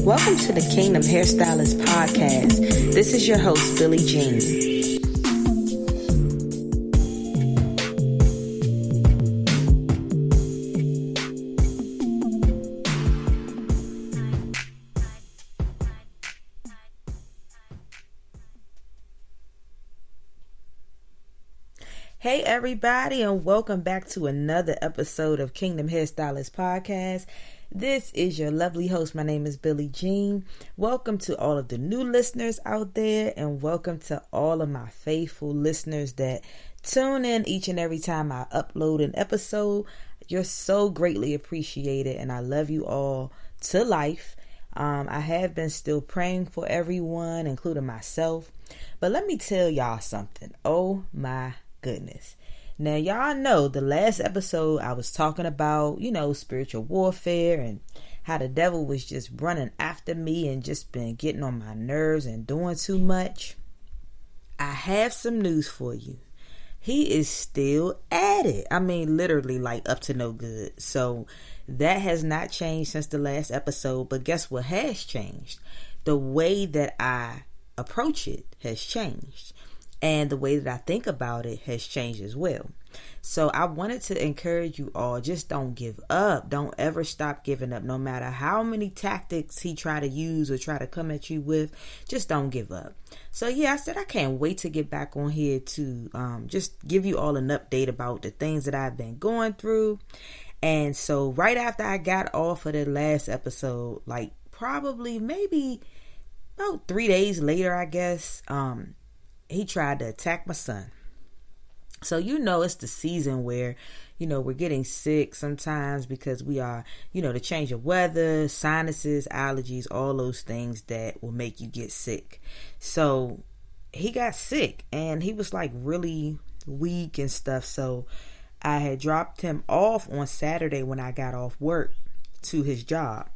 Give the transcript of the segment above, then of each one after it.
Welcome to the Kingdom Hairstylist podcast. This is your host, Billie Jean. Hey everybody, and welcome back to another episode of Kingdom Hairstylist podcast. This is your lovely host. My name is Billie Jean. Welcome to all of the new listeners out there, and welcome to all of my faithful listeners that tune in each and every time I upload an episode. You're so greatly appreciated, and I love you all to life. I have been still praying for everyone, including myself. But let me tell y'all something. Oh my goodness. Now, y'all know the last episode I was talking about, spiritual warfare and how the devil was just running after me and just been getting on my nerves and doing too much. I have some news for you. He is still at it. I mean, literally like up to no good. So that has not changed since the last episode. But guess what has changed? The way that I approach it has changed. And the way that I think about it has changed as well. So I wanted to encourage you all, just don't give up. Don't ever stop giving up. No matter how many tactics he try to use or try to come at you with, just don't give up. So yeah, I said I can't wait to get back on here to just give you all an update about the things that I've been going through. And so right after I got off of the last episode, like probably maybe about 3 days later, I guess, he tried to attack my son. So, it's the season where, we're getting sick sometimes because we are, the change of weather, sinuses, allergies, all those things that will make you get sick. So he got sick and he was like really weak and stuff. So I had dropped him off on Saturday when I got off work to his job.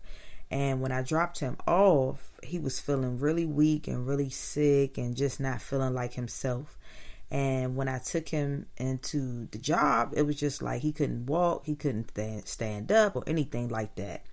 And when I dropped him off, he was feeling really weak and really sick and just not feeling like himself. And when I took him into the job, it was just like he couldn't walk, he couldn't stand up or anything like that.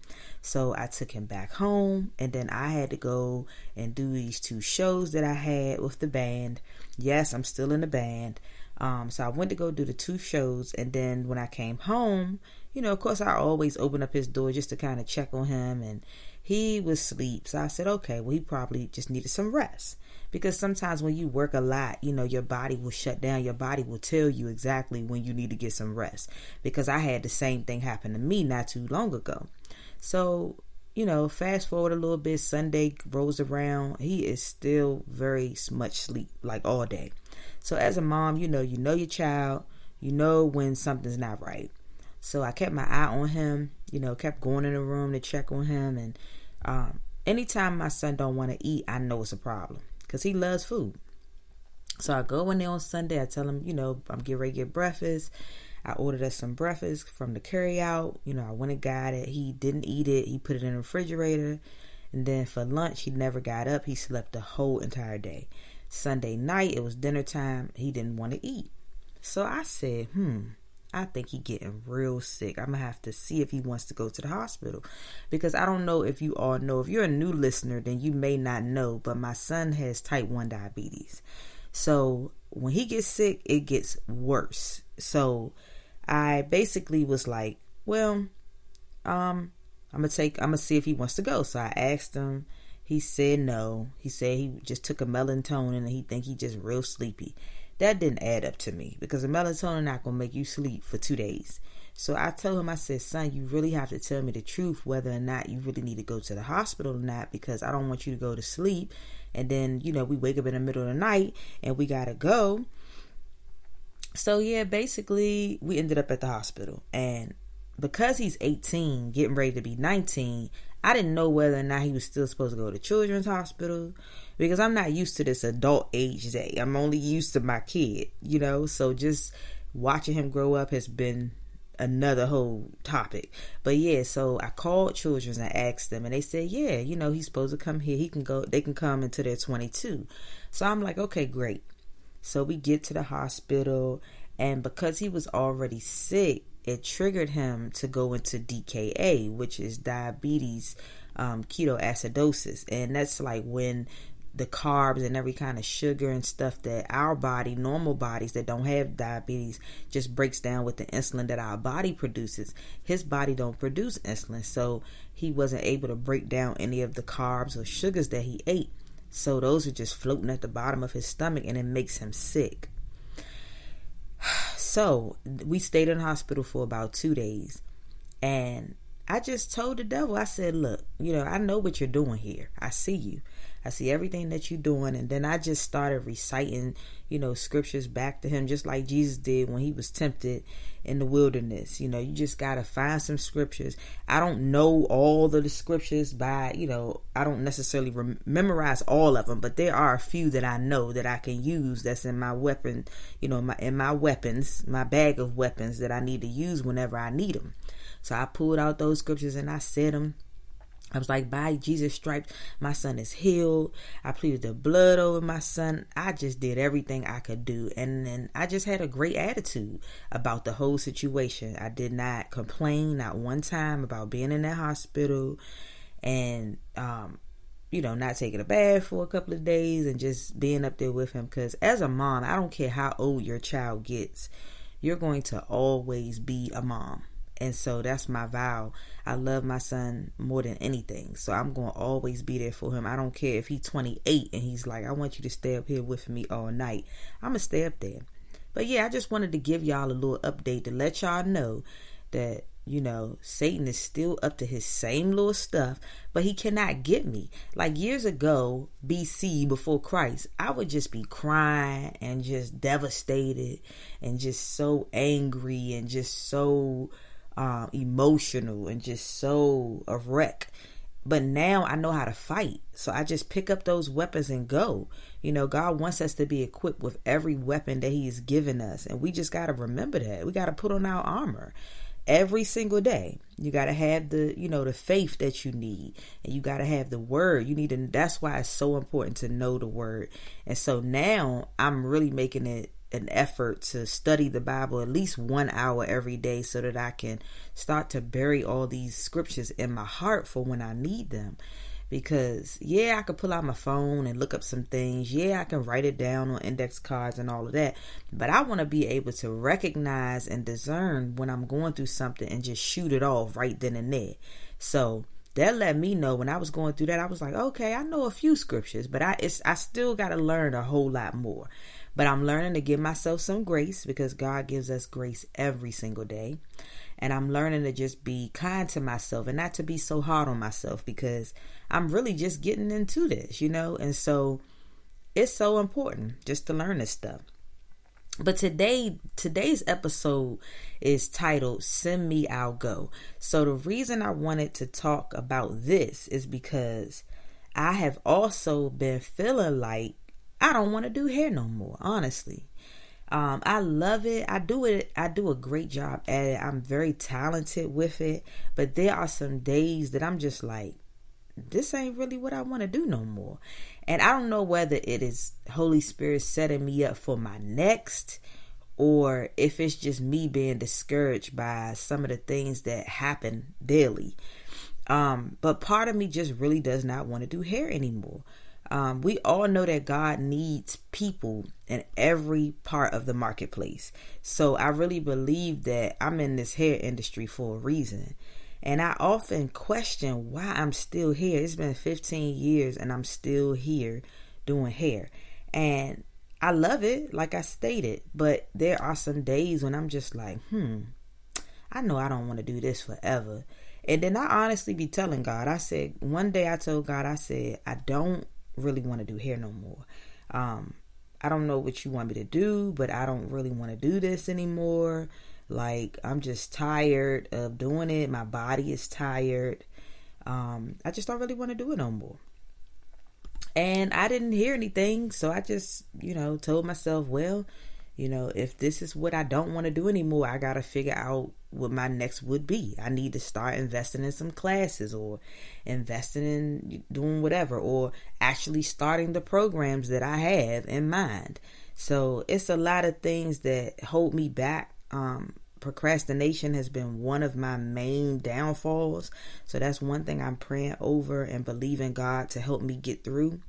So I took him back home, and then I had to go and do these 2 shows that I had with the band. Yes, I'm still in the band. So I went to go do the 2 shows, and then when I came home, of course I always open up his door just to kind of check on him, and he was asleep. So I said, okay, well, he probably just needed some rest. Because sometimes when you work a lot, your body will shut down. Your body will tell you exactly when you need to get some rest. Because I had the same thing happen to me not too long ago. So, fast forward a little bit, Sunday rolls around. He is still very much asleep, like all day. So as a mom, you know your child, when something's not right. So I kept my eye on him, kept going in the room to check on him. And anytime my son don't want to eat, I know it's a problem because he loves food. So I go in there on Sunday. I tell him, I'm getting ready to get breakfast. I ordered us some breakfast from the carry out. I went and got it. He didn't eat it. He put it in the refrigerator. And then for lunch, he never got up. He slept the whole entire day. Sunday night, it was dinner time. He didn't want to eat. So I said, I think he getting real sick. I'm going to have to see if he wants to go to the hospital. Because I don't know if you all know. If you're a new listener, then you may not know. But my son has type 1 diabetes. So when he gets sick, it gets worse. So I basically was like, well, I'm going to see if he wants to go. So I asked him. He said no. He said he just took a melatonin and he think he just real sleepy. That didn't add up to me because a melatonin not going to make you sleep for 2 days. So I told him, I said, son, you really have to tell me the truth whether or not you really need to go to the hospital or not, because I don't want you to go to sleep. And then, we wake up in the middle of the night and we got to go. So yeah, basically we ended up at the hospital. And because he's 18, getting ready to be 19, I didn't know whether or not he was still supposed to go to children's hospital because I'm not used to this adult age day. I'm only used to my kid, so just watching him grow up has been another whole topic. But yeah, so I called children's and asked them and they said, yeah, he's supposed to come here. They can come until they're 22. So I'm like, okay, great. So we get to the hospital, and because he was already sick, it triggered him to go into DKA, which is diabetes ketoacidosis. And that's like when the carbs and every kind of sugar and stuff that our body, normal bodies that don't have diabetes, just breaks down with the insulin that our body produces. His body don't produce insulin, so he wasn't able to break down any of the carbs or sugars that he ate. So those are just floating at the bottom of his stomach, and it makes him sick. So we stayed in the hospital for about 2 days, and I just told the devil, I said, look, I know what you're doing here. I see you. I see everything that you're doing. And then I just started reciting, scriptures back to him, just like Jesus did when he was tempted in the wilderness. You just got to find some scriptures. I don't know all of the scriptures by, I don't necessarily memorize all of them, but there are a few that I know that I can use that's in my weapon, in my weapons, my bag of weapons that I need to use whenever I need them. So I pulled out those scriptures and I said them. I was like, by Jesus' stripes, my son is healed. I pleaded the blood over my son. I just did everything I could do. And then I just had a great attitude about the whole situation. I did not complain, not one time, about being in that hospital and, not taking a bath for a couple of days and just being up there with him. Because as a mom, I don't care how old your child gets, you're going to always be a mom. And so that's my vow. I love my son more than anything. So I'm going to always be there for him. I don't care if he's 28 and he's like, I want you to stay up here with me all night. I'm going to stay up there. But yeah, I just wanted to give y'all a little update to let y'all know that, Satan is still up to his same little stuff, but he cannot get me. Like years ago, BC, before Christ, I would just be crying and just devastated and just so angry and just so emotional and just so a wreck. But now I know how to fight. So I just pick up those weapons and go. God wants us to be equipped with every weapon that he has given us. And we just got to remember that. We got to put on our armor every single day. You got to have the, the faith that you need. And you got to have the word. That's why it's so important to know the word. And so now I'm really making it an effort to study the Bible at least 1 hour every day so that I can start to bury all these scriptures in my heart for when I need them. Because I could pull out my phone and look up some things. I can write it down on index cards and all of that. But I want to be able to recognize and discern when I'm going through something and just shoot it off right then and there. So that let me know when I was going through that, I was like, okay, I know a few scriptures, but I still got to learn a whole lot more. But I'm learning to give myself some grace because God gives us grace every single day. And I'm learning to just be kind to myself and not to be so hard on myself because I'm really just getting into this, And so it's so important just to learn this stuff. But today's episode is titled Send Me, I'll Go. So the reason I wanted to talk about this is because I have also been feeling like I don't want to do hair no more, honestly. I love it. I do a great job at it. I'm very talented with it. But there are some days that I'm just like, this ain't really what I want to do no more. And I don't know whether it is Holy Spirit setting me up for my next, or if it's just me being discouraged by some of the things that happen daily. But part of me just really does not want to do hair anymore. We all know that God needs people in every part of the marketplace. So I really believe that I'm in this hair industry for a reason. And I often question why I'm still here. It's been 15 years and I'm still here doing hair. And I love it, like I stated. But there are some days when I'm just like, I know I don't want to do this forever. And then I honestly be telling God, one day I told God, I don't really want to do hair no more. I don't know what you want me to do, but I don't really want to do this anymore. Like, I'm just tired of doing it. My body is tired. I just don't really want to do it no more. And I didn't hear anything. So I just, told myself, well, if this is what I don't want to do anymore, I got to figure out what my next would be. I need to start investing in some classes or investing in doing whatever, or actually starting the programs that I have in mind. So it's a lot of things that hold me back procrastination has been one of my main downfalls. So that's one thing I'm praying over and believing God to help me get through.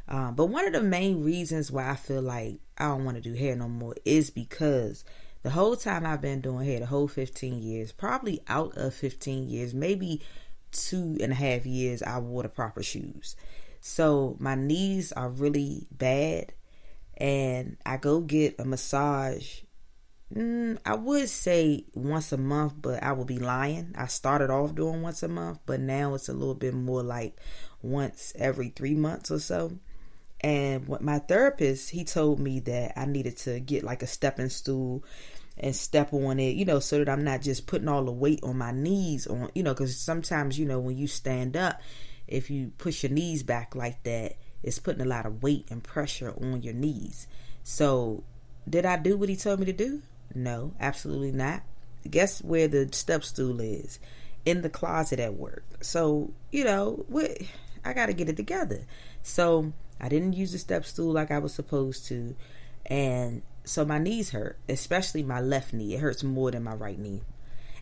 But one of the main reasons why I feel like I don't want to do hair no more is because the whole time I've been doing hair, the whole 15 years, probably out of 15 years, maybe 2.5 years, I wore the proper shoes. So my knees are really bad, and I go get a massage. I would say once a month, but I would be lying. I started off doing once a month, but now it's a little bit more like once every 3 months or so. And what my therapist, he told me that I needed to get like a stepping stool and step on it, so that I'm not just putting all the weight on my knees on, because sometimes, when you stand up, if you push your knees back like that, it's putting a lot of weight and pressure on your knees. So did I do what he told me to do? No, absolutely not. Guess where the step stool is? In the closet at work. So, I got to get it together. So I didn't use the step stool like I was supposed to. And so my knees hurt, especially my left knee. It hurts more than my right knee.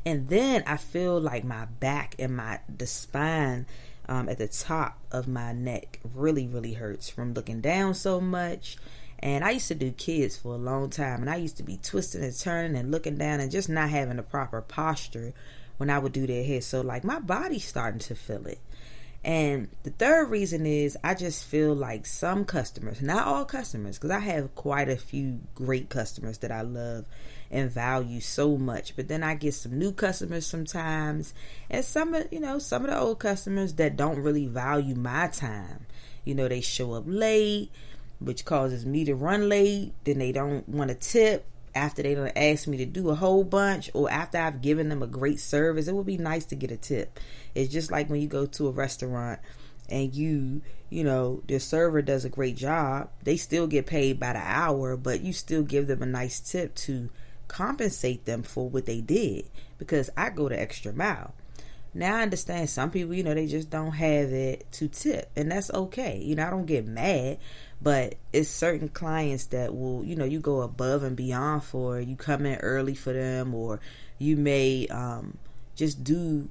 And then I feel like my back and the spine at the top of my neck really, really hurts from looking down so much. And I used to do kids for a long time, and I used to be twisting and turning and looking down and just not having the proper posture when I would do their hair. So like my body's starting to feel it. And the third reason is I just feel like some customers, not all customers, because I have quite a few great customers that I love and value so much. But then I get some new customers sometimes, and some of the old customers that don't really value my time. They show up late, which causes me to run late. Then they don't want to tip after they don't ask me to do a whole bunch, or after I've given them a great service. It would be nice to get a tip. It's just like when you go to a restaurant and the server does a great job. They still get paid by the hour, but you still give them a nice tip to compensate them for what they did, because I go the extra mile. Now I understand some people, they just don't have it to tip, and that's okay. I don't get mad, but it's certain clients that will, you go above and beyond for. You come in early for them, or you may just do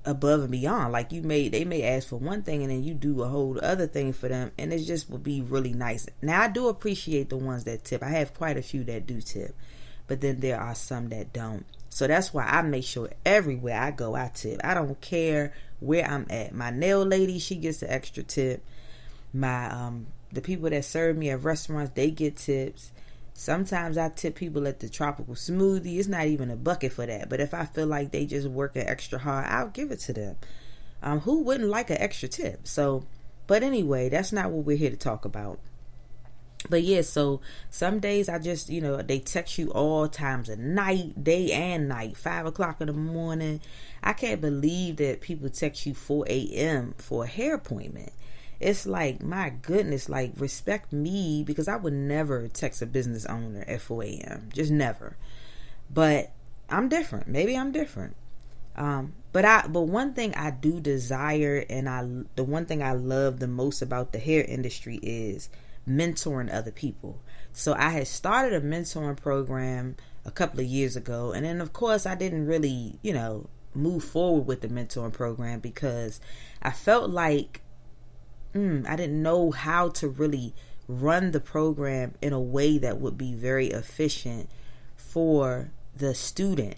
above and beyond. Like they may ask for one thing and then you do a whole other thing for them, and it just will be really nice. Now I do appreciate the ones that tip. I have quite a few that do tip, but then there are some that don't. So that's why I make sure everywhere I go, I tip. I don't care where I'm at. My nail lady, she gets an extra tip. The people that serve me at restaurants, they get tips. Sometimes I tip people at the tropical smoothie. It's not even a bucket for that. But if I feel like they just working extra hard, I'll give it to them. Who wouldn't like an extra tip? So, but anyway, that's not what we're here to talk about. But yeah, so some days I just, they text you all times of night, day and night, 5 o'clock in the morning. I can't believe that people text you 4 a.m. for a hair appointment. It's like, my goodness, like, respect me, because I would never text a business owner at 4 a.m. Just never. But I'm different. Maybe I'm different. But one thing I do desire, and the one thing I love the most about the hair industry is mentoring other people. So I had started a mentoring program a couple of years ago, and then of course I didn't really, move forward with the mentoring program because I felt like I didn't know how to really run the program in a way that would be very efficient for the student.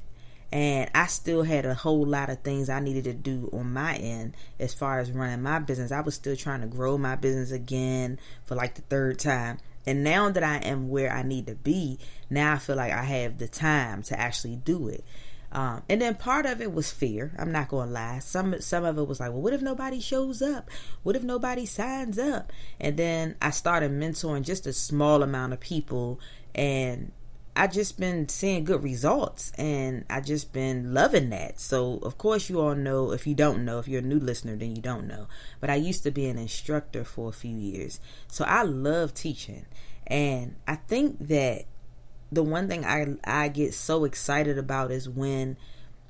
And I still had a whole lot of things I needed to do on my end as far as running my business. I was still trying to grow my business again for like the third time. And now that I am where I need to be, now I feel like I have the time to actually do it. And then part of it was fear. I'm not going to lie. Some of it was like, well, what if nobody shows up? What if nobody signs up? And then I started mentoring just a small amount of people, and I just been seeing good results, and I just been loving that. So of course you all know, if you don't know, if you're a new listener, then you don't know, but I used to be an instructor for a few years. So I love teaching, and I think that the one thing I get so excited about is when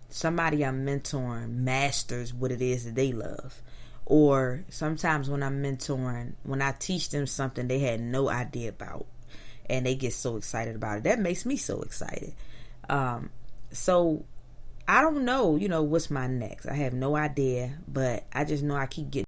somebody I'm mentoring masters what it is that they love. Or sometimes when I'm mentoring, when I teach them something they had no idea about, and they get so excited about it. That makes me so excited. So I don't know, what's my next. I have no idea, but I just know I keep getting